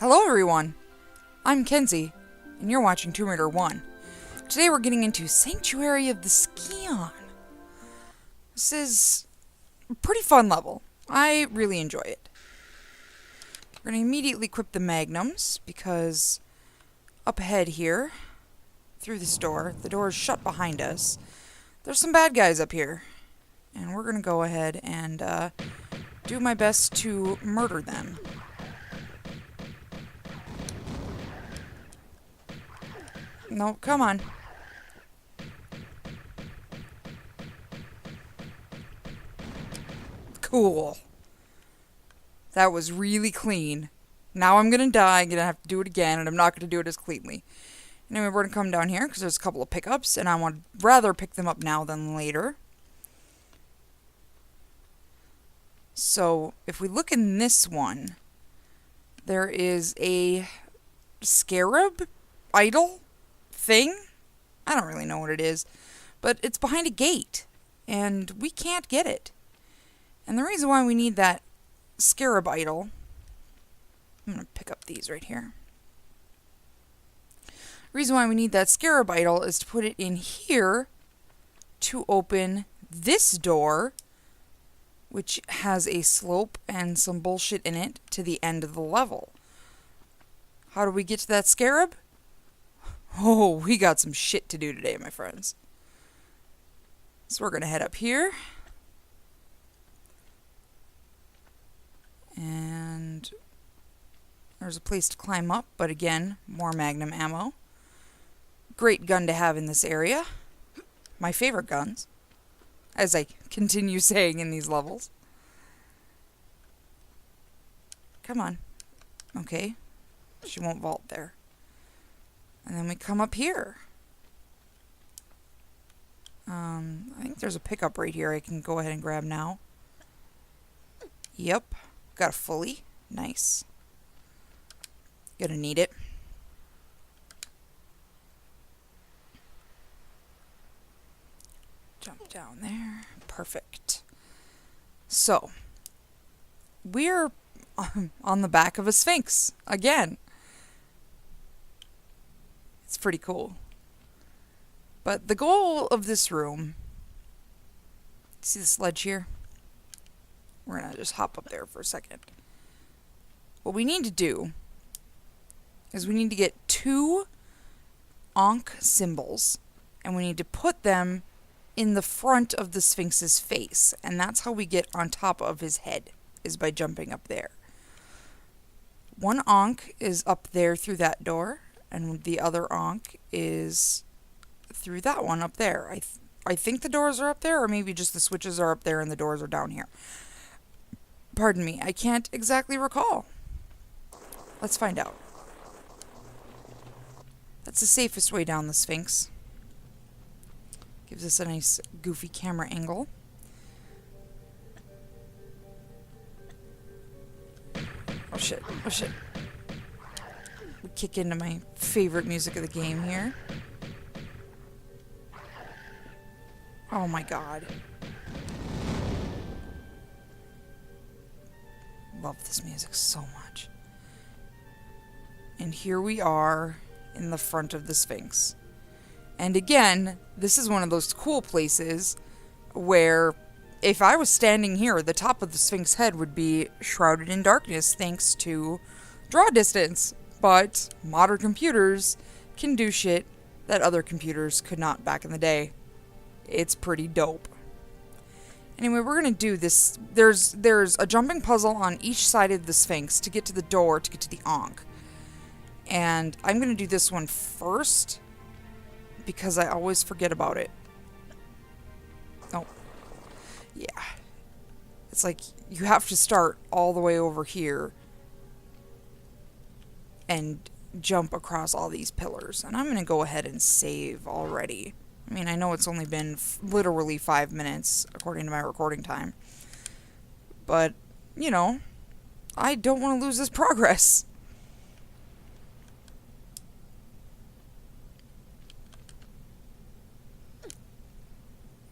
Hello everyone, I'm Kenzie, and you're watching Tomb Raider 1. Today we're getting into Sanctuary of the Scion. This is a pretty fun level. I really enjoy it. We're going to immediately equip the magnums, because up ahead here, through this door, the door is shut behind us. There's some bad guys up here, and we're going to go ahead and do my best to murder them. No, come on. Cool. That was really clean. Now I'm gonna die, I'm gonna have to do it again, and I'm not gonna do it as cleanly. Anyway, we're gonna come down here, because there's a couple of pickups, and I would rather pick them up now than later. So, if we look in this one, there is a scarab idol thing. I don't really know what it is, but it's behind a gate, and we can't get it. And the reason why we need that scarab idol, I'm going to pick up these right here. The reason why we need that scarab idol is to put it in here to open this door, which has a slope and some bullshit in it, to the end of the level. How do we get to that scarab? Oh, we got some shit to do today, my friends. So we're going to head up here. And there's a place to climb up, but again, more magnum ammo. Great gun to have in this area. My favorite guns, as I continue saying in these levels. Come on. Okay. She won't vault there. And then we come up here. I think there's a pickup right here I can go ahead and grab now. Yep. Got a fully. Nice. Gonna need it. Jump down there. Perfect. So, we're on the back of a Sphinx. Again. It's pretty cool. But the goal of this room... See the sledge here? We're going to just hop up there for a second. What we need to do is we need to get 2 Ankh symbols, and we need to put them in the front of the Sphinx's face. And that's how we get on top of his head, is by jumping up there. 1 Ankh is up there through that door, and the other Ankh is through that one up there. I think the doors are up there, or maybe just the switches are up there and the doors are down here. Pardon me, I can't exactly recall. Let's find out. That's the safest way down the Sphinx. Gives us a nice goofy camera angle. Oh shit, oh shit. We kick into my favorite music of the game here. Oh my god. Love this music so much. And here we are in the front of the Sphinx. And again, this is one of those cool places where if I was standing here, the top of the Sphinx head would be shrouded in darkness thanks to draw distance. But modern computers can do shit that other computers could not back in the day. It's pretty dope. Anyway, we're going to do this. There's a jumping puzzle on each side of the Sphinx to get to the door, to get to the Ankh. And I'm going to do this one first, because I always forget about it. Oh. Yeah. It's like, you have to start all the way over here and jump across all these pillars. And I'm going to go ahead and save already. I mean, I know it's only been literally 5 minutes, according to my recording time. But, you know, I don't want to lose this progress.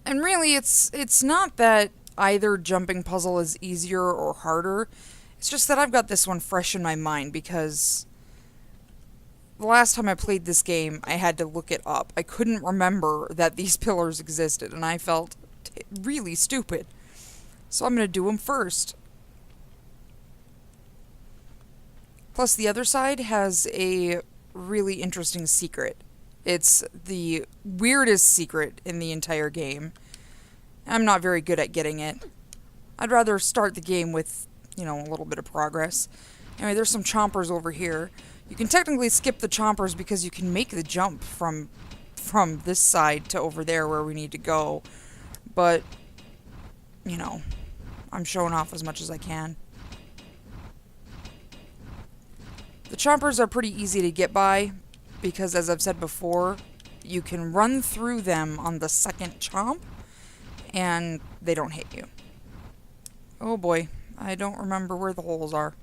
And really, it's not that either jumping puzzle is easier or harder. It's just that I've got this one fresh in my mind because the last time I played this game, I had to look it up. I couldn't remember that these pillars existed, and I felt really stupid. So I'm going to do them first. Plus, the other side has a really interesting secret. It's the weirdest secret in the entire game. I'm not very good at getting it. I'd rather start the game with, you know, a little bit of progress. Anyway, there's some chompers over here. You can technically skip the chompers because you can make the jump from this side to over there where we need to go. But, you know, I'm showing off as much as I can. The chompers are pretty easy to get by because, as I've said before, you can run through them on the second chomp and they don't hit you. Oh boy, I don't remember where the holes are.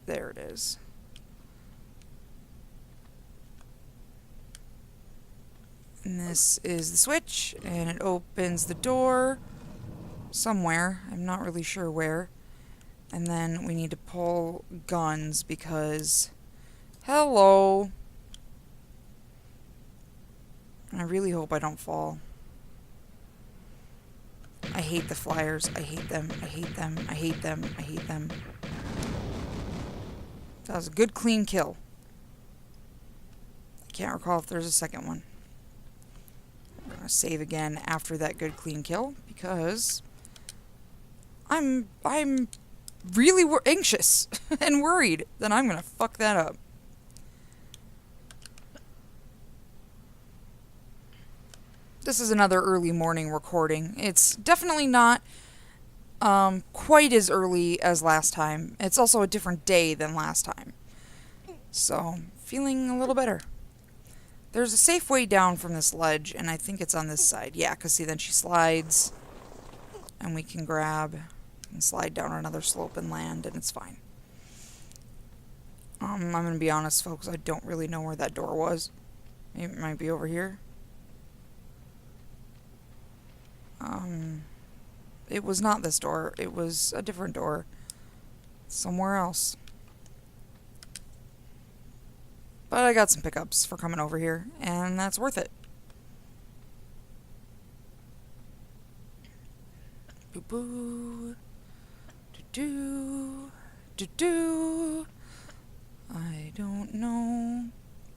There it is. And this is the switch, and it opens the door somewhere. I'm not really sure where. And then we need to pull guns because... Hello! I really hope I don't fall. I hate the flyers. I hate them. I hate them. I hate them. I hate them. That was a good, clean kill. I can't recall if there's a second one. We're going to save again after that good, clean kill because I'm really anxious and worried that I'm going to fuck that up. This is another early morning recording. It's definitely not quite as early as last time. It's also a different day than last time. So, feeling a little better. There's a safe way down from this ledge, and I think it's on this side. Yeah, because see, then she slides, and we can grab and slide down another slope and land, and it's fine. I'm going to be honest, folks, I don't really know where that door was. Maybe it might be over here. It was not this door. It was a different door. Somewhere else. But I got some pickups for coming over here, and that's worth it. Boo-boo. Do-do. Do-do. I don't know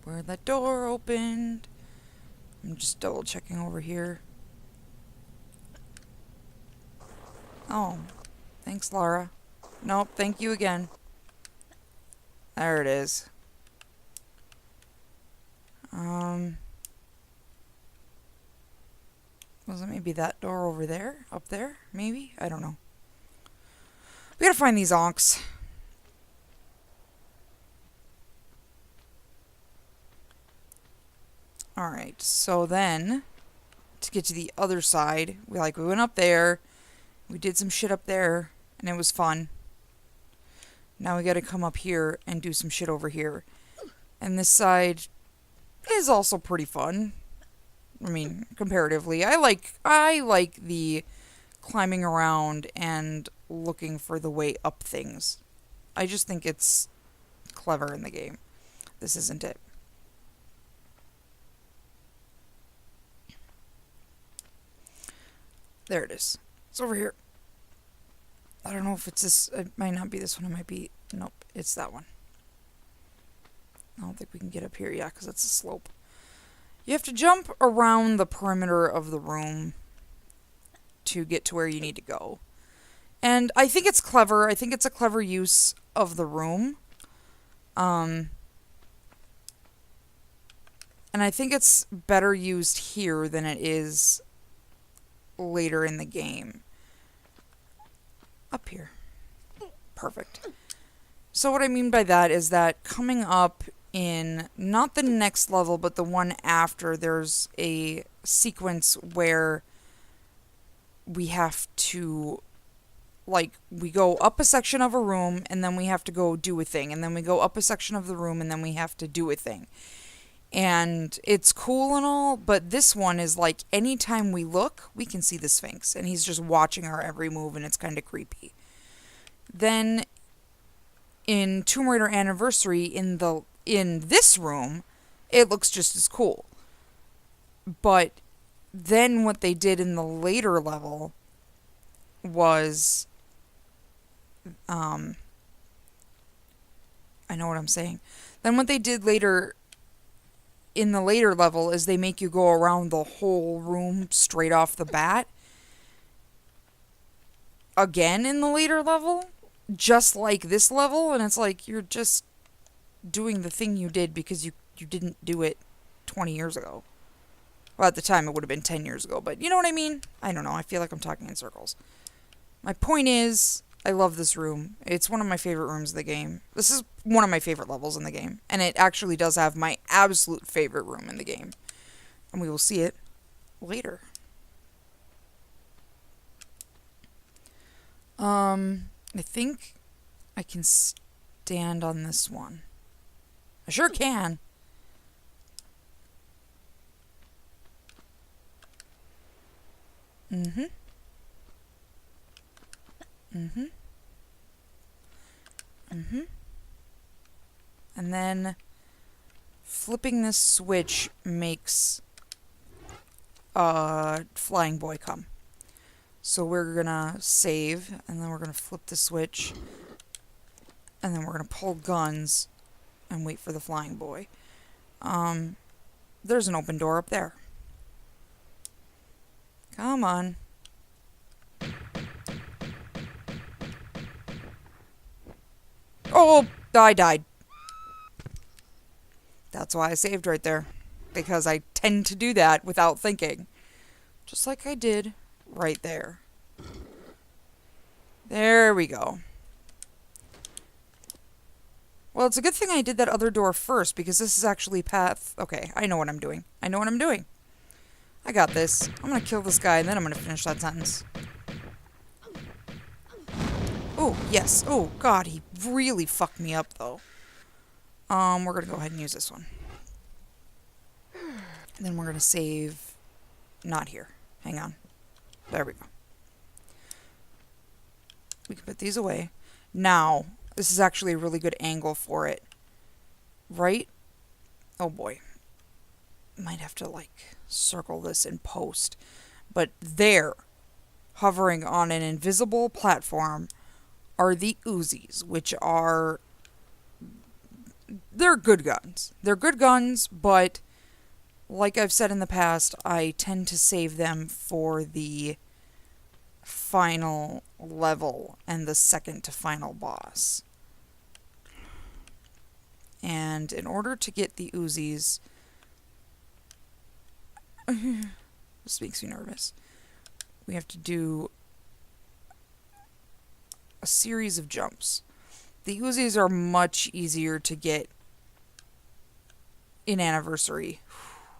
where that door opened. I'm just double checking over here. Oh, thanks, Laura. Nope, thank you again. There it is. Was it maybe that door over there? Up there? Maybe? I don't know. We gotta find these onks. Alright, so then, to get to the other side, we went up there, we did some shit up there, and it was fun. Now we gotta come up here and do some shit over here. And this side is also pretty fun. I mean, comparatively. I like the climbing around and looking for the way up things. I just think it's clever in the game. This isn't it. There it is. It's over here. I don't know if it's this. It might not be this one. It might be... Nope, it's that one. I don't think we can get up here yet because it's a slope. You have to jump around the perimeter of the room to get to where you need to go. And I think it's clever. I think it's a clever use of the room. And I think it's better used here than it is later in the game. Up here. Perfect. So what I mean by that is that coming up in not the next level, but the one after, there's a sequence where we have to, like, we go up a section of a room, and then we have to go do a thing, and then we go up a section of the room, and then we have to do a thing. And it's cool and all, but this one is like, anytime we look, we can see the Sphinx, and he's just watching our every move, and it's kind of creepy. Then in Tomb Raider Anniversary in this room, it looks just as cool. But then what they did in the later level was I know what I'm saying. Then what they did later in the later level is they make you go around the whole room straight off the bat. Again in the later level, just like this level, and it's like you're just doing the thing you did because you didn't do it 20 years ago. Well, at the time it would have been 10 years ago, but you know what I mean? I don't know, I feel like I'm talking in circles. My point is, I love this room. It's one of my favorite rooms in the game. This is one of my favorite levels in the game, and it actually does have my absolute favorite room in the game. And we will see it later. I think I can stand on this one. I sure can. Mm-hmm. Mm-hmm. Mm-hmm. And then flipping this switch makes a flying boy come. So we're gonna save, and then we're gonna flip the switch, and then we're gonna pull guns and wait for the flying boy. There's an open door up there. Come on. Oh, I died. That's why I saved right there. Because I tend to do that without thinking. Just like I did right there. There we go. Well, it's a good thing I did that other door first, because this is actually path... Okay, I know what I'm doing. I know what I'm doing. I got this. I'm gonna kill this guy, and then I'm gonna finish that sentence. Oh, yes. Oh, God, he really fucked me up, though. We're gonna go ahead and use this one. And then we're gonna save... Not here. Hang on. There we go. We can put these away. Now, this is actually a really good angle for it. Right? Oh, boy. Might have to, like, circle this in post. But there, hovering on an invisible platform, are the Uzis, which are... They're good guns. They're good guns, but like I've said in the past, I tend to save them for the final level and the second to final boss. And in order to get the Uzis... This makes me nervous. We have to do a series of jumps. The Uzis are much easier to get in Anniversary.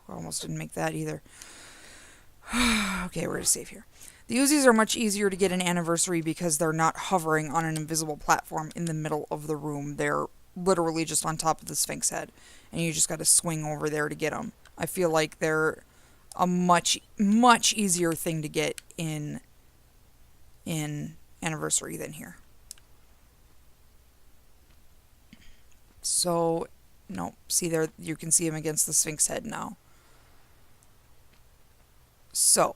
I almost didn't make that either. Okay, we're going to save here. The Uzis are much easier to get in Anniversary because they're not hovering on an invisible platform in the middle of the room. They're literally just on top of the Sphinx head, and you just got to swing over there to get them. I feel like they're a much easier thing to get in Anniversary than here. So, no, see there, you can see him against the Sphinx head now. So,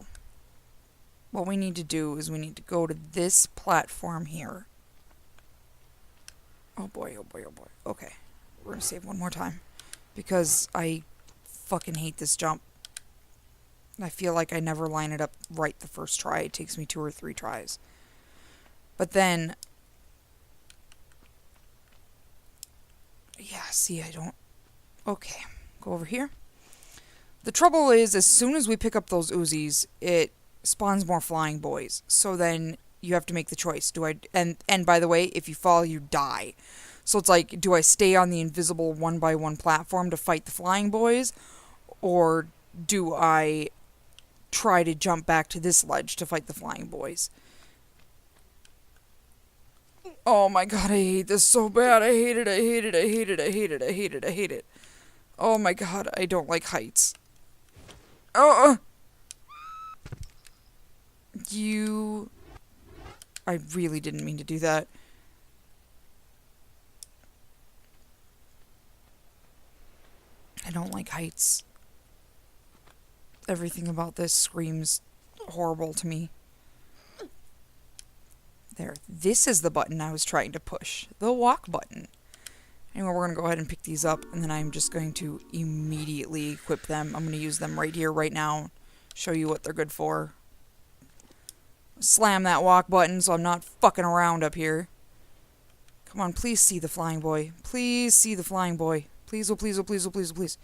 what we need to do is we need to go to this platform here. Oh boy, oh boy, oh boy. Okay, we're gonna save one more time, because I fucking hate this jump. I feel like I never line it up right the first try. It takes me 2 or 3 tries. But then... Yeah, see, I don't... Okay, go over here. The trouble is, as soon as we pick up those Uzis, it spawns more flying boys. So then you have to make the choice. Do I... And by the way, if you fall, you die. So it's like, do I stay on the invisible 1x1 platform to fight the flying boys? Or do I try to jump back to this ledge to fight the flying boys? Oh my god, I hate this so bad. I hate it, I hate it, I hate it, I hate it, I hate it, I hate it. Oh my god, I don't like heights. Oh! You... I really didn't mean to do that. I don't like heights. Everything about this screams horrible to me. There. This is the button I was trying to push. The walk button. Anyway, we're going to go ahead and pick these up, and then I'm just going to immediately equip them. I'm going to use them right here, right now. Show you what they're good for. Slam that walk button so I'm not fucking around up here. Come on, please see the flying boy. Please see the flying boy. Please, oh please, oh please, oh please, oh please.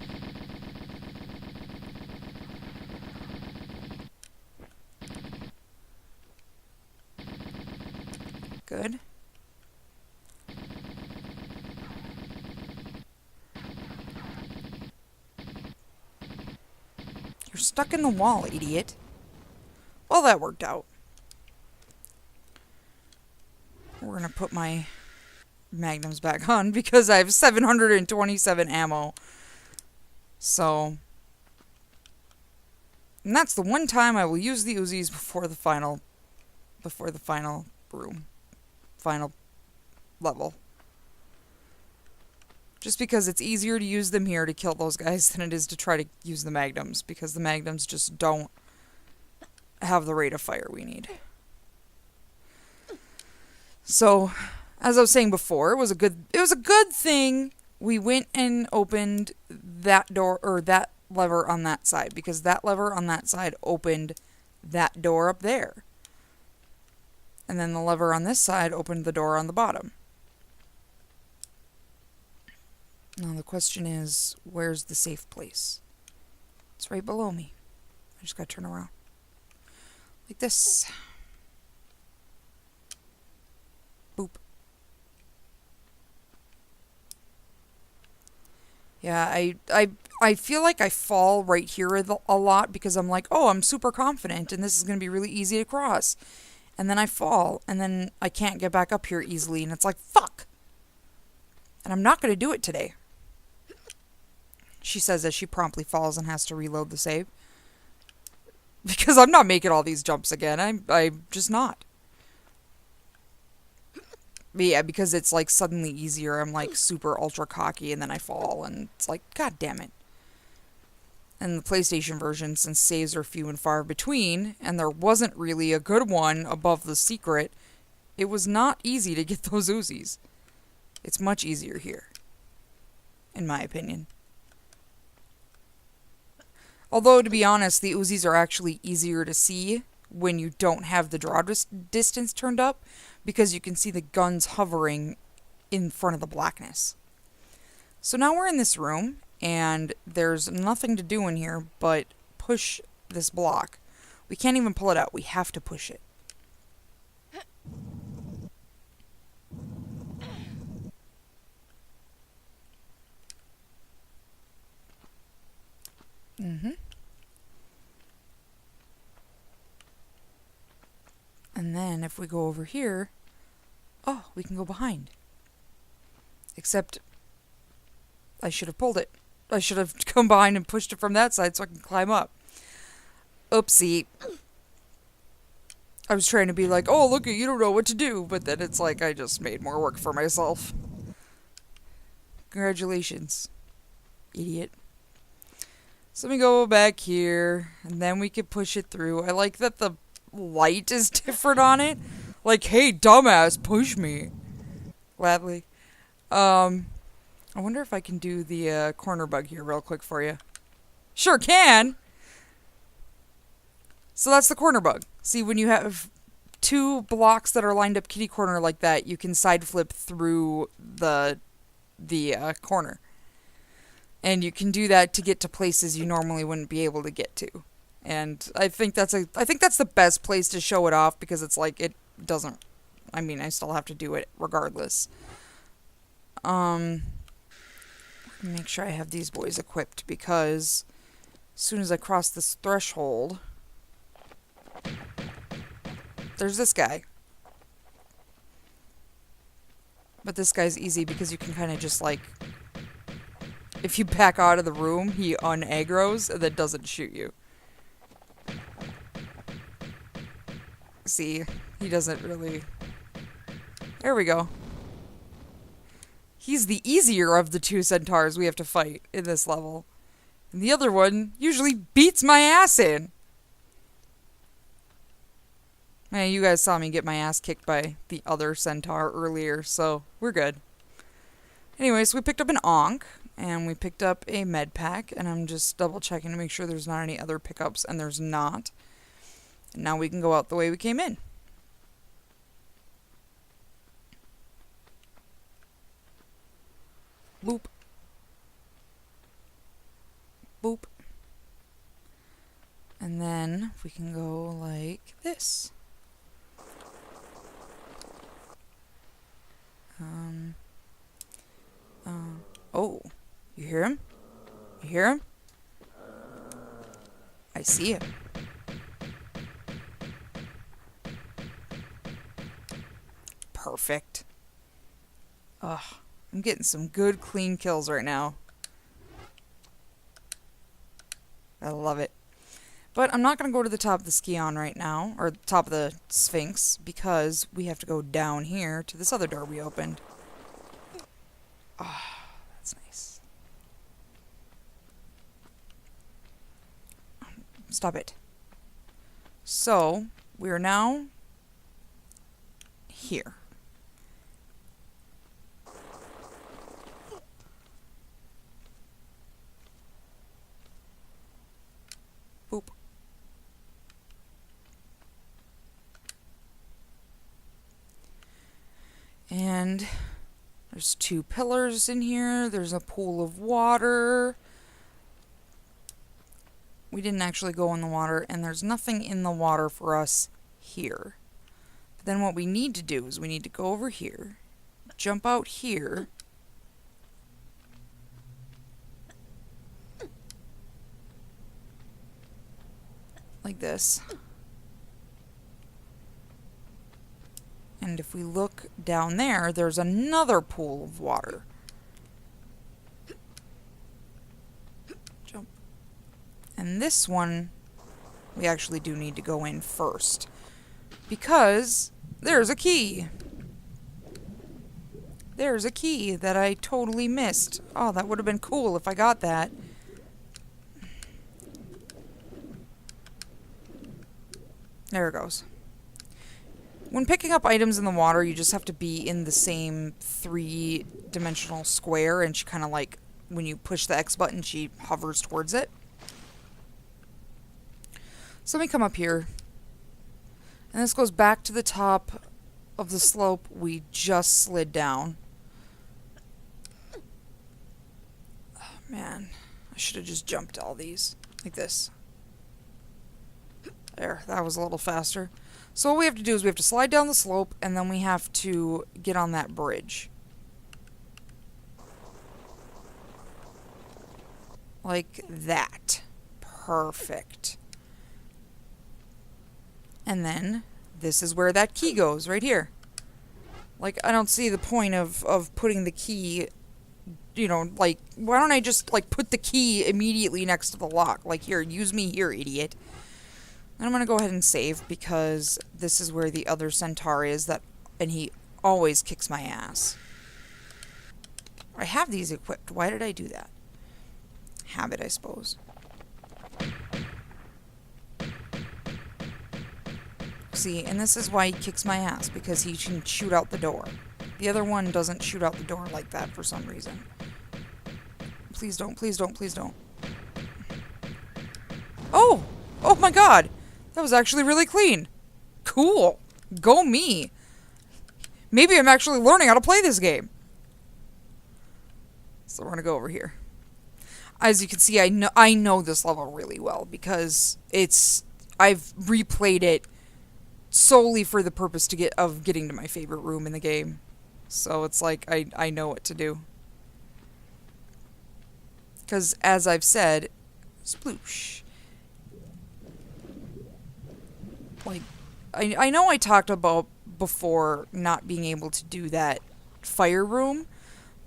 Good. You're stuck in the wall, idiot. Well, that worked out. We're gonna put my magnums back on because I have 727 ammo. So, and that's the one time I will use the Uzis before the final room, final level. Just because it's easier to use them here to kill those guys than it is to try to use the magnums, because the magnums just don't have the rate of fire we need. So, as I was saying before, it was a good thing we went and opened that door, or that lever on that side, because that lever on that side opened that door up there. And then the lever on this side opened the door on the bottom. Now the question is, where's the safe place? It's right below me. I just gotta turn around. Like this. Boop. Yeah, I feel like I fall right here a lot because I'm like, oh, I'm super confident and this is going to be really easy to cross. And then I fall, and then I can't get back up here easily, and it's like, fuck! And I'm not going to do it today. She says as she promptly falls and has to reload the save. Because I'm not making all these jumps again. I'm just not. But yeah, because it's like suddenly easier, I'm like super ultra cocky, and then I fall, and it's like, god damn it. And the PlayStation version, since saves are few and far between, and there wasn't really a good one above the secret, it was not easy to get those Uzis. It's much easier here. In my opinion. Although, to be honest, the Uzis are actually easier to see when you don't have the draw distance turned up, because you can see the guns hovering in front of the blackness. So now we're in this room, and there's nothing to do in here but push this block. We can't even pull it out. We have to push it. And then if we go over here, oh, we can go behind. Except I should have pulled it. I should have come behind and pushed it from that side so I can climb up. Oopsie. I was trying to be like, oh, look, you don't know what to do. But then it's like I just made more work for myself. Congratulations, idiot. So let me go back here, and then we can push it through. I like that the light is different on it. Like, hey, dumbass, push me. Gladly. I wonder if I can do the corner bug here real quick for you. Sure can! So that's the corner bug. See, when you have two blocks that are lined up kitty corner like that, you can side flip through the corner. And you can do that to get to places you normally wouldn't be able to get to. And I think that's the best place to show it off, because it's like it doesn't, I mean, I still have to do it regardless. Make sure I have these boys equipped, because as soon as I cross this threshold, there's this guy. But this guy's easy because you can kind of just like, if you back out of the room, he un-aggros and then doesn't shoot you. See, he doesn't really... There we go. He's the easier of the two centaurs we have to fight in this level. And the other one usually beats my ass in. Hey, you guys saw me get my ass kicked by the other centaur earlier, so we're good. Anyways, we picked up an Ankh, and we picked up a med pack, and I'm just double checking to make sure there's not any other pickups, and there's not. And now we can go out the way we came in. Boop. Boop. And then we can go like this. Oh, you hear him? You hear him? I see him. Perfect. Ugh, I'm getting some good clean kills right now. I love it. But I'm not going to go to the top of the Scion right now, or top of the Sphinx, because we have to go down here to this other door we opened. Ah, oh, that's nice. Stop it. So, we are now here. Boop. And there's 2 pillars in here. There's a pool of water. We didn't actually go in the water, and there's nothing in the water for us here. But then what we need to do is we need to go over here, jump out here, like this. And if we look down there, there's another pool of water. Jump. And this one, we actually do need to go in first, because there's a key. There's a key that I totally missed. Oh, that would have been cool if I got that. There it goes. When picking up items in the water, you just have to be in the same 3-dimensional square, and she kind of like, when you push the X button, she hovers towards it. So let me come up here. And this goes back to the top of the slope we just slid down. Oh, man, I should have just jumped all these. Like this. There, that was a little faster. So what we have to do is we have to slide down the slope, and then we have to get on that bridge. Like that. Perfect. And then this is where that key goes, right here. Like, I don't see the point of putting the key, you know, like, why don't I just, like, put the key immediately next to the lock? Like, here, use me here, idiot. And I'm going to go ahead and save, because this is where the other centaur is, and he always kicks my ass. I have these equipped. Why did I do that? Habit, I suppose. See, and this is why he kicks my ass, because he can shoot out the door. The other one doesn't shoot out the door like that for some reason. Please don't, please don't, please don't. Oh! Oh my god! That was actually really clean. Cool. Go me. Maybe I'm actually learning how to play this game. So we're going to go over here. As you can see, I know this level really well, because I've replayed it solely for the purpose of getting to my favorite room in the game. So it's like I know what to do. Because as I've said, sploosh. Like, I know I talked about before not being able to do that fire room,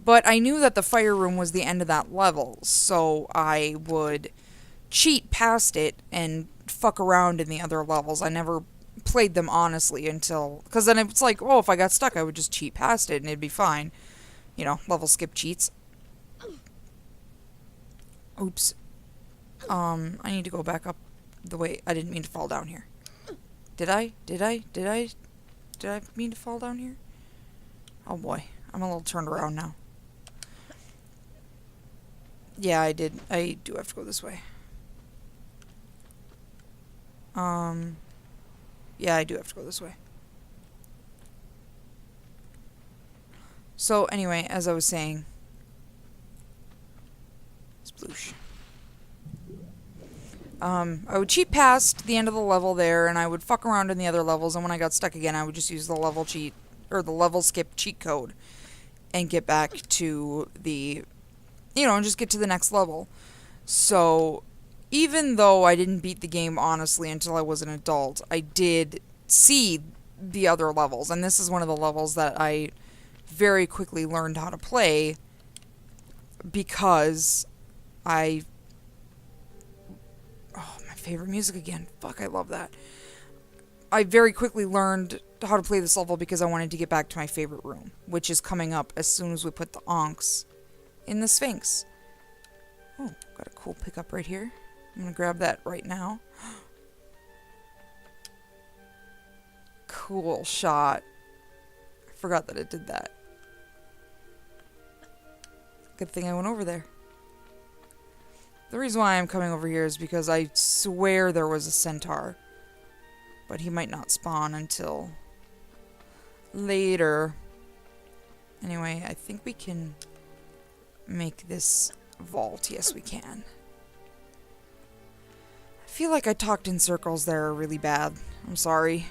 but I knew that the fire room was the end of that level, so I would cheat past it and fuck around in the other levels. I never played them honestly until, because then it's like, oh, if I got stuck, I would just cheat past it and it'd be fine. You know, level skip cheats. Oops. I need to go back up the way... I didn't mean to fall down here. Did I? Did I mean to fall down here? Oh boy. I'm a little turned around now. Yeah, I did. I do have to go this way. Yeah, I do have to go this way. So, anyway, as I was saying... Sploosh. I would cheat past the end of the level there, and I would fuck around in the other levels, and when I got stuck again, I would just use the level cheat, or the level skip cheat code, and get back to the, you know, and just get to the next level. So, even though I didn't beat the game, honestly, until I was an adult, I did see the other levels, and this is one of the levels that I very quickly learned how to play, because I... Oh, my favorite music again. Fuck, I love that. I very quickly learned how to play this level because I wanted to get back to my favorite room, which is coming up as soon as we put the onks in the Sphinx. Oh, got a cool pickup right here. I'm gonna grab that right now. Cool shot. I forgot that it did that. Good thing I went over there. The reason why I'm coming over here is because I swear there was a centaur. But he might not spawn until later. Anyway, I think we can make this vault. Yes, we can. I feel like I talked in circles there really bad. I'm sorry.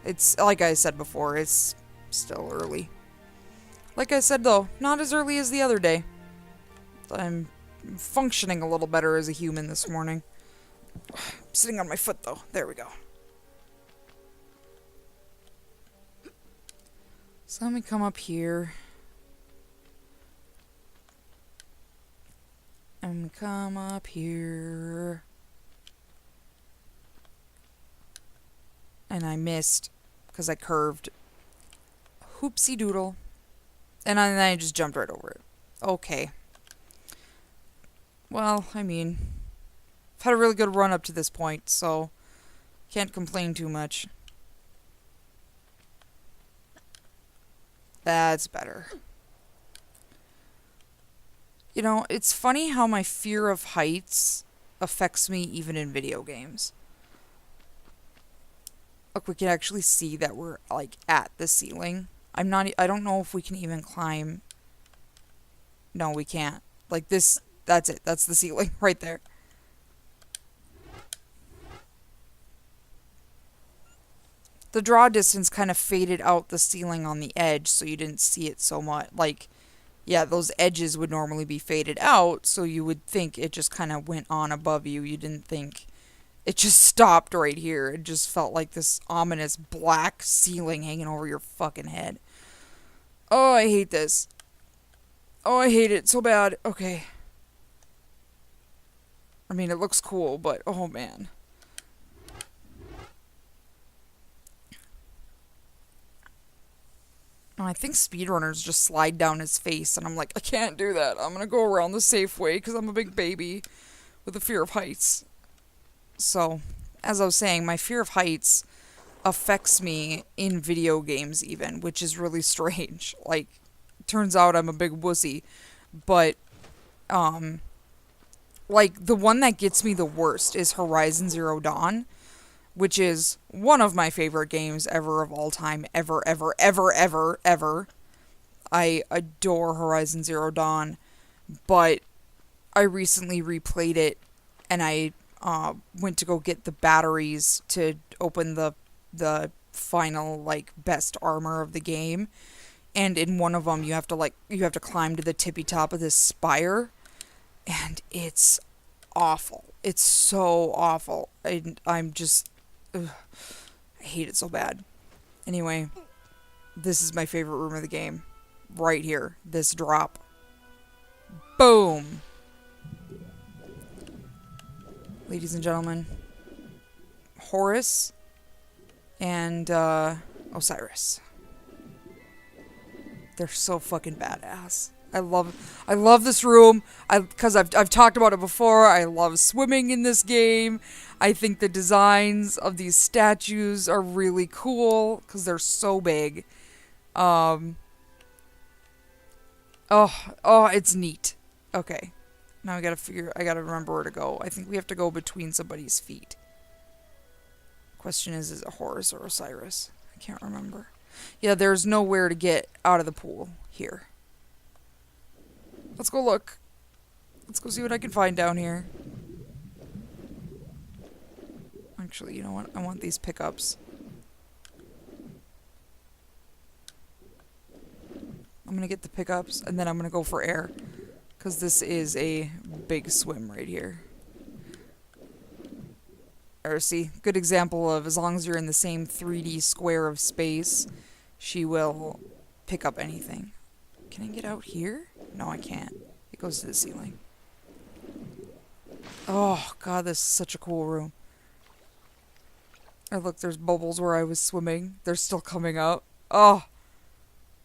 It's, like I said before, it's still early. Like I said, though, not as early as the other day. I'm functioning a little better as a human this morning. I'm sitting on my foot, though. There we go. So let me come up here. And come up here. And I missed because I curved. Hoopsie doodle. And then I just jumped right over it. Okay. Well, I mean, I've had a really good run up to this point, so can't complain too much. That's better. You know, it's funny how my fear of heights affects me even in video games. Look, we can actually see that we're, like, at the ceiling. I don't know if we can even climb. No, we can't. Like, this, that's it. That's the ceiling right there. The draw distance kind of faded out the ceiling on the edge, so you didn't see it so much. Like, yeah, those edges would normally be faded out, so you would think it just kind of went on above you. You didn't think it just stopped right here. It just felt like this ominous black ceiling hanging over your fucking head. Oh, I hate this. Oh, I hate it so bad. Okay. I mean, it looks cool, but oh man. Oh, I think speedrunners just slide down his face, and I'm like, I can't do that. I'm gonna go around the safe way because I'm a big baby with a fear of heights. So, as I was saying, my fear of heights affects me in video games even, which is really strange. Like, turns out I'm a big wussy. But, like, the one that gets me the worst is Horizon Zero Dawn, which is one of my favorite games ever of all time. Ever, ever, ever, ever, ever. I adore Horizon Zero Dawn, but I recently replayed it, and I went to go get the batteries to open the final, like, best armor of the game. And in one of them, you have to climb to the tippy top of this spire, and it's awful. It's so awful. I'm just... Ugh, I hate it so bad. Anyway, this is my favorite room of the game. Right here. This drop. Boom! Ladies and gentlemen, Horus and Osiris. They're so fucking badass. I love this room. Because I've talked about it before. I love swimming in this game. I think the designs of these statues are really cool because they're so big. Um, oh, it's neat. Okay. Now I gotta remember where to go. I think we have to go between somebody's feet. Question is it Horus or Osiris? I can't remember. Yeah, there's nowhere to get out of the pool here. Let's go look. Let's go see what I can find down here. Actually, you know what? I want these pickups. I'm gonna get the pickups, and then I'm gonna go for air. Because this is a big swim right here. Or see, good example of as long as you're in the same 3D square of space, she will pick up anything. Can I get out here? No, I can't. It goes to the ceiling. Oh, God, this is such a cool room. Oh, look, there's bubbles where I was swimming. They're still coming up. Oh.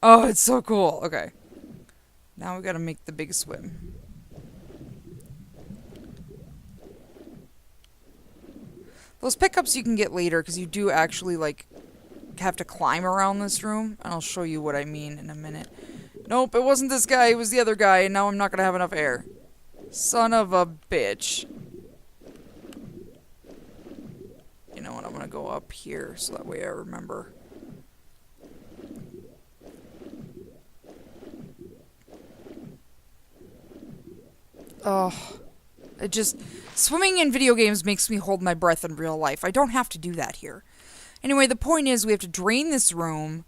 Oh, it's so cool. Okay. Now we gotta make the big swim. Those pickups you can get later, because you do actually, like, have to climb around this room. And I'll show you what I mean in a minute. Nope, it wasn't this guy. It was the other guy, and now I'm not gonna have enough air. Son of a bitch. You know what? I'm gonna go up here, so that way I remember. Oh, it just... Swimming in video games makes me hold my breath in real life. I don't have to do that here. Anyway, the point is we have to drain this room,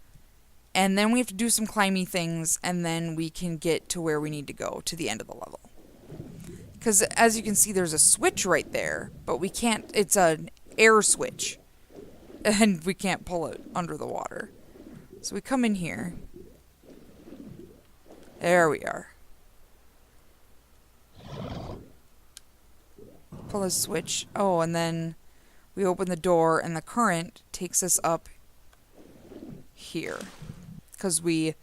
and then we have to do some climby things, and then we can get to where we need to go, to the end of the level. Because, as you can see, there's a switch right there, but we can't... It's an air switch. And we can't pull it under the water. So we come in here. There we are. Pull a switch. Oh, and then we open the door and the current takes us up here. Because we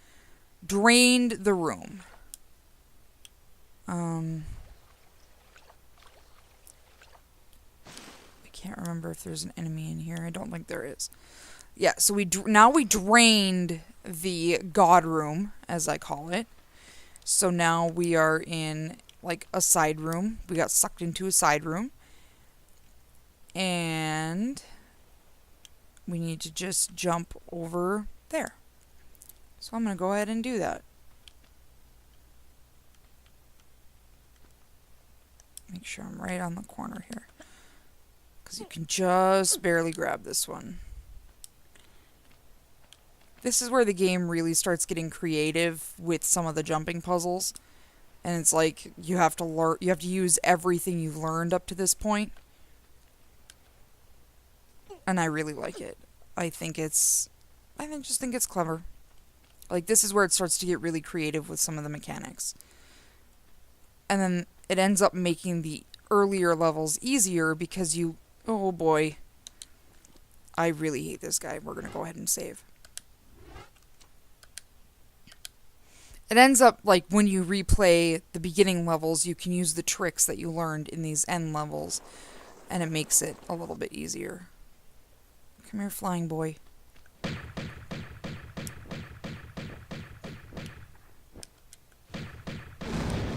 drained the room. I can't remember if there's an enemy in here. I don't think there is. Yeah, so now we drained the god room, as I call it. So now we are in... like a side room. We got sucked into a side room. And we need to just jump over there. So I'm going to go ahead and do that. Make sure I'm right on the corner here. Because you can just barely grab this one. This is where the game really starts getting creative with some of the jumping puzzles. And it's like you have to use everything you've learned up to this point. And I really like it. I just think it's clever. Like, this is where it starts to get really creative with some of the mechanics. And then it ends up making the earlier levels easier because oh boy. I really hate this guy. We're going to go ahead and save. It ends up, like, when you replay the beginning levels, you can use the tricks that you learned in these end levels, and it makes it a little bit easier. Come here, flying boy.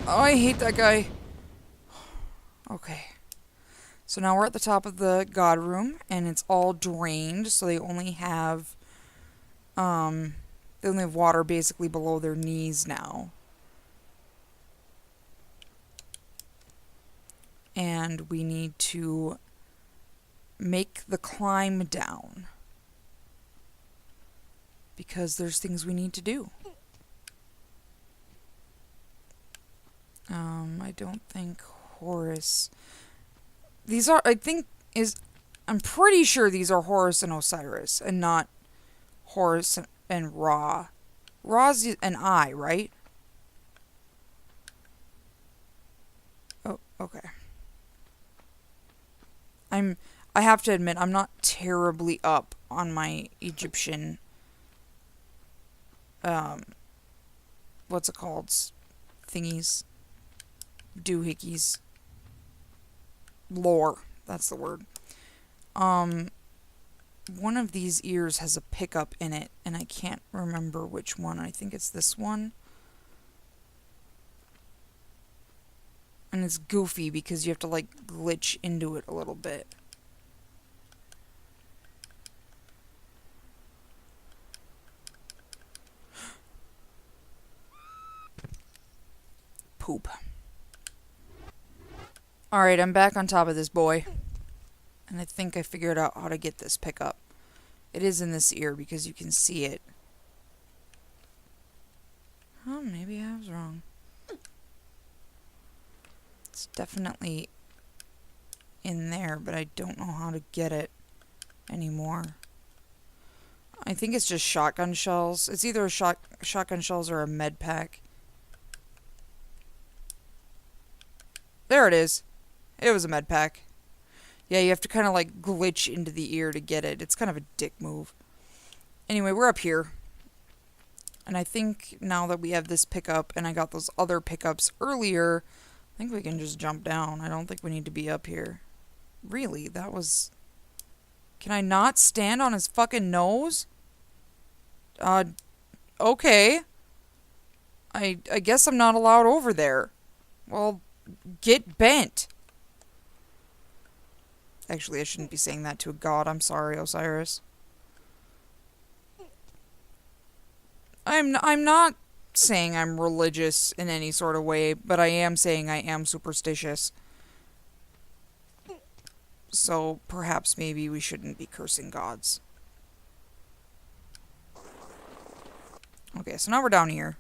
Oh, I hate that guy. Okay. So now we're at the top of the god room, and it's all drained, so they only have water basically below their knees now. And we need to make the climb down. Because there's things we need to do. I don't think Horus... These are, I'm pretty sure these are Horus and Osiris, and not Horus and Ra. Ra's an eye, right? Oh, okay. I have to admit, I'm not terribly up on my Egyptian, what's it called? thingies. Doohickeys. Lore. That's the word. One of these ears has a pickup in it, and I can't remember which one. I think it's this one. And it's goofy because you have to, like, glitch into it a little bit. Poop. Alright, I'm back on top of this boy. And I think I figured out how to get this pickup. It is in this ear because you can see it. Oh, maybe I was wrong. It's definitely in there, but I don't know how to get it anymore. I think it's just shotgun shells. It's either a shotgun shells or a med pack. There it is. It was a med pack. Yeah, you have to kind of like glitch into the ear to get it. It's kind of a dick move. Anyway, we're up here. And I think now that we have this pickup and I got those other pickups earlier, I think we can just jump down. I don't think we need to be up here. Really? That was... Can I not stand on his fucking nose? Okay. I guess I'm not allowed over there. Well, get bent. Actually, I shouldn't be saying that to a god. I'm sorry, Osiris. I'm not saying I'm religious in any sort of way, but I am saying I am superstitious. So perhaps maybe we shouldn't be cursing gods. Okay, so now we're down here.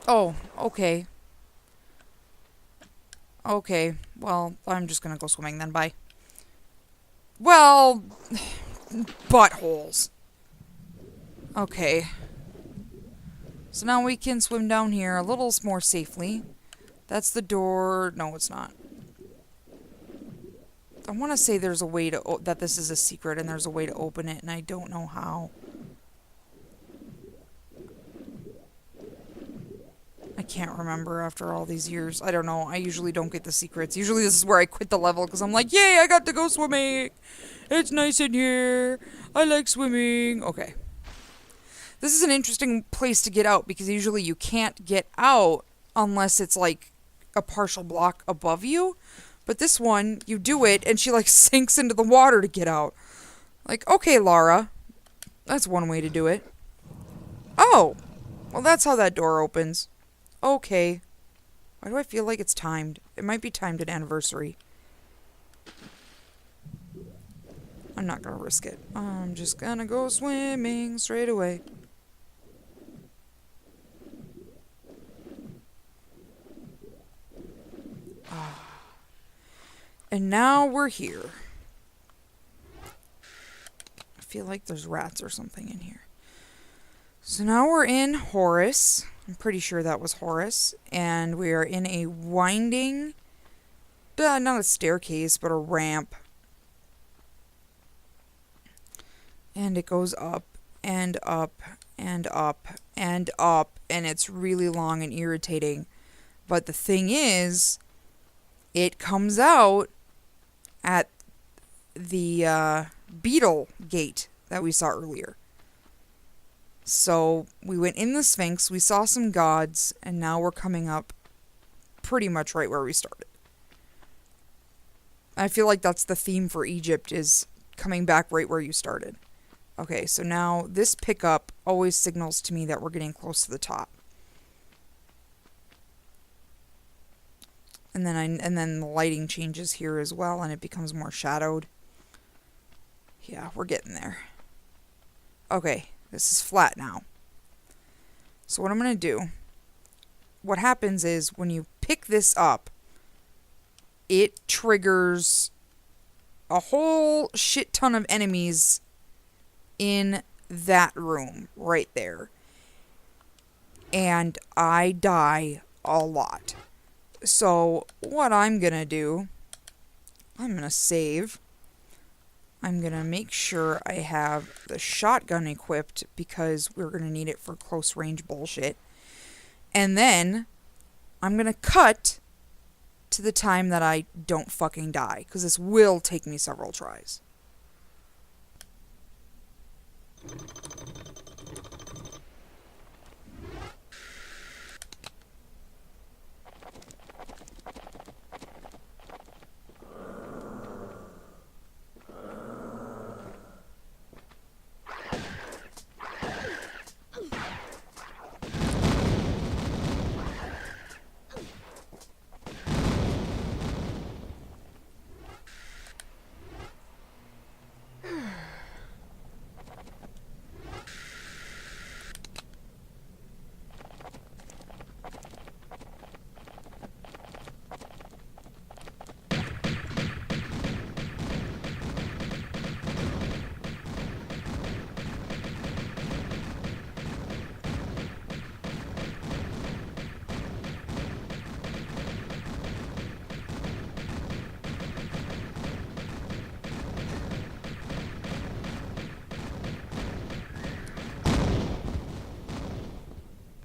Oh, okay. Okay, well, I'm just gonna go swimming then, bye. Well, buttholes. Okay. So now we can swim down here a little more safely. That's the door. No, it's not. I want to say there's a way to... that this is a secret and there's a way to open it, and I don't know how. I can't remember after all these years. I don't know. I usually don't get the secrets. Usually this is where I quit the level because I'm like, yay, I got to go swimming. It's nice in here. I like swimming. Okay. This is an interesting place to get out because usually you can't get out unless it's like a partial block above you. But this one, you do it and she like sinks into the water to get out. Like, okay, Lara. That's one way to do it. Oh. Well, that's how that door opens. Okay. Why do I feel like it's timed? It might be timed at anniversary. I'm not gonna risk it. I'm just gonna go swimming straight away. And now we're here. I feel like there's rats or something in here. So now we're in Horus. I'm pretty sure that was Horus. And we are in a winding... not a staircase, but a ramp. And it goes up, and up, and up, and up. And it's really long and irritating. But the thing is, it comes out at the beetle gate that we saw earlier. So we went in the Sphinx, we saw some gods, and now we're coming up pretty much right where we started. I feel like that's the theme for Egypt, is coming back right where you started. Okay, so now this pickup always signals to me that we're getting close to the top. And then the lighting changes here as well, and it becomes more shadowed. Yeah, we're getting there. Okay, this is flat now. So what I'm going to do, what happens is when you pick this up, it triggers a whole shit ton of enemies in that room right there. And I die a lot. So what I'm going to do, I'm going to save. I'm going to make sure I have the shotgun equipped because we're going to need it for close range bullshit. And then I'm going to cut to the time that I don't fucking die, because this will take me several tries.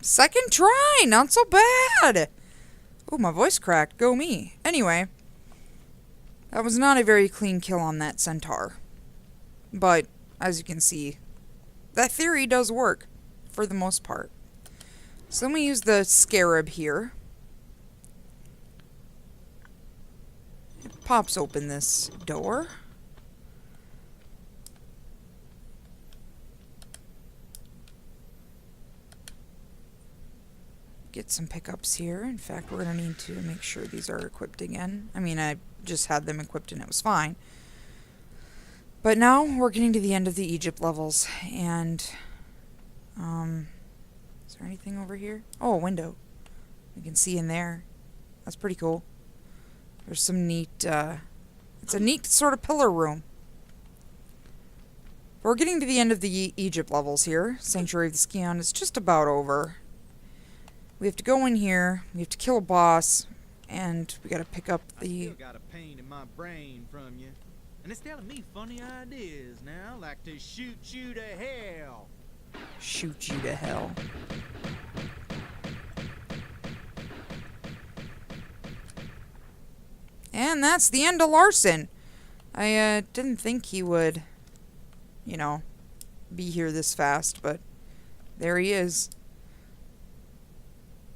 Second try, not so bad. Oh, my voice cracked. Go me. Anyway, that was not a very clean kill on that centaur. But, as you can see, that theory does work, for the most part. So let me use the scarab here. It pops open this door. Get some pickups here. In fact, we're going to need to make sure these are equipped again. I mean, I just had them equipped and it was fine. But now we're getting to the end of the Egypt levels, and is there anything over here? Oh, a window. You can see in there. That's pretty cool. There's some neat, it's a neat sort of pillar room. We're getting to the end of the Egypt levels here. Sanctuary of the Scion is just about over. We have to go in here, we have to kill a boss, and we gotta pick up the... I still got a pain in my brain from you. And it's telling me funny ideas now, like to shoot you to hell. Shoot you to hell. And that's the end of Larson. I didn't think he would, you know, be here this fast, but there he is.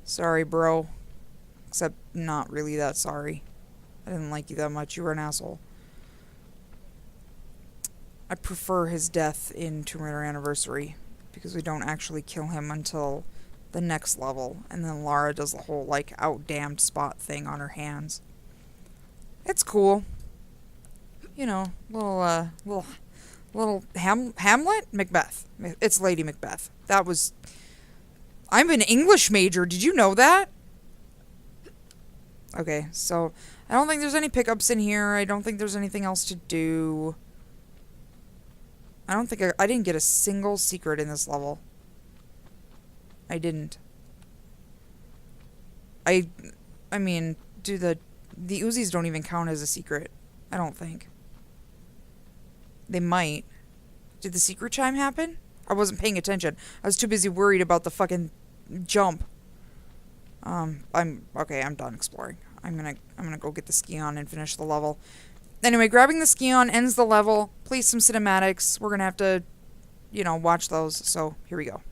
Sorry, bro. Except not really that sorry. I didn't like you that much. You were an asshole. I prefer his death in Tomb Raider Anniversary, because we don't actually kill him until the next level, and then Lara does the whole, like, out-damned spot thing on her hands. It's cool. You know, little Hamlet? Macbeth. It's Lady Macbeth. That was... I'm an English major. Did you know that? Okay, so I don't think there's any pickups in here. I don't think there's anything else to do. I don't think I didn't get a single secret in this level. I didn't. I mean, the Uzis don't even count as a secret. I don't think. They might. Did the secret chime happen? I wasn't paying attention. I was too busy worried about the fucking jump. I'm done exploring. I'm gonna go get the Scion and finish the level. Anyway, grabbing the Scion ends the level. Play some cinematics. We're gonna have to, you know, watch those. So here we go.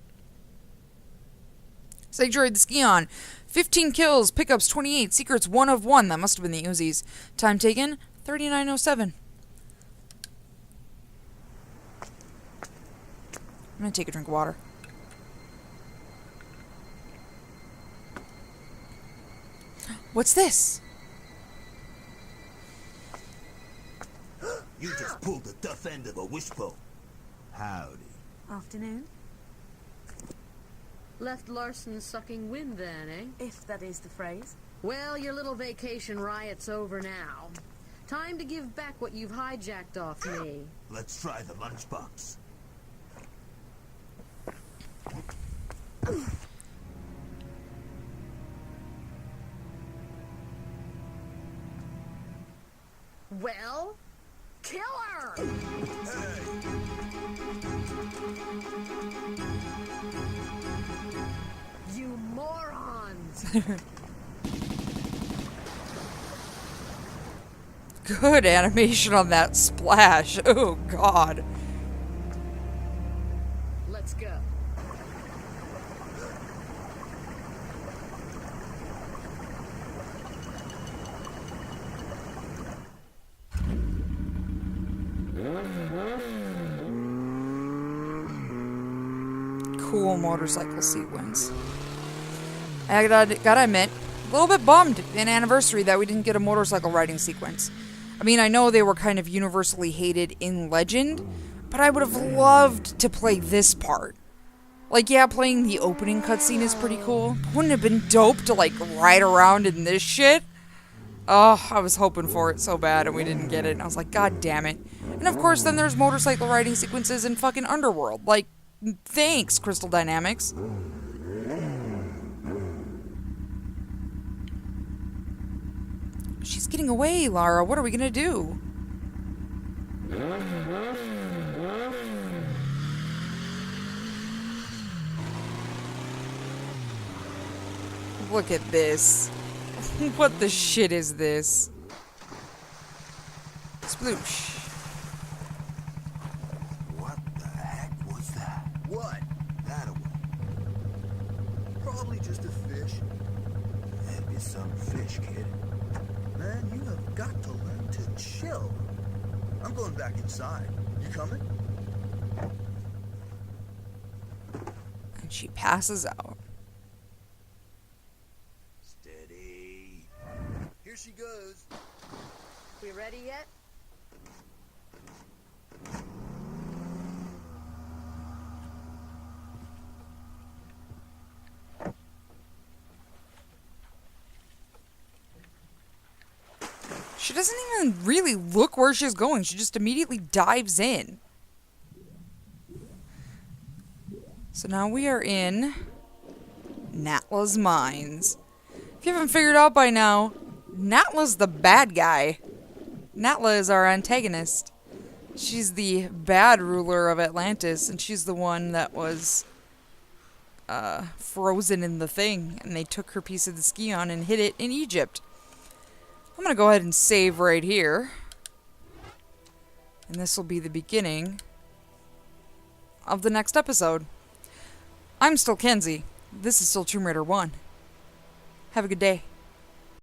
Sanctuary of the Scion. 15 kills, pickups 28, secrets 1 of 1. That must have been the Uzis. Time taken 39:07. I'm gonna take a drink of water. What's this? You just pulled the tough end of a wishbone. Howdy. Afternoon. Left Larson sucking wind then, eh? If that is the phrase. Well, your little vacation riot's over now. Time to give back what you've hijacked off me. Let's try the lunchbox. Well, kill her! You morons! Good animation on that splash. Oh, God. Let's go. Cool motorcycle sequence. I gotta admit, a little bit bummed in Anniversary that we didn't get a motorcycle riding sequence. I mean, I know they were kind of universally hated in Legend, but I would have loved to play this part. Like, yeah, playing the opening cutscene is pretty cool. Wouldn't it have been dope to, like, ride around in this shit? Oh, I was hoping for it so bad and we didn't get it. And I was like, God damn it. And of course, then there's motorcycle riding sequences in fucking Underworld. Like, thanks, Crystal Dynamics. She's getting away, Lara. What are we gonna do? Look at this. What the shit is this? Sploosh. What the heck was that? What? That away. Probably just a fish. Maybe some fish, kid. Man, you have got to learn to chill. I'm going back inside. You coming? And she passes out. Steady. Here she goes. We ready yet? She doesn't even really look where she's going. She just immediately dives in. So now we are in Natla's mines. If you haven't figured out by now, Natla's the bad guy. Natla is our antagonist. She's the bad ruler of Atlantis, and she's the one that was frozen in the thing, and they took her piece of the Scion and hid it in Egypt. I'm going to go ahead and save right here. And this will be the beginning of the next episode. I'm still Kenzie. This is still Tomb Raider 1. Have a good day.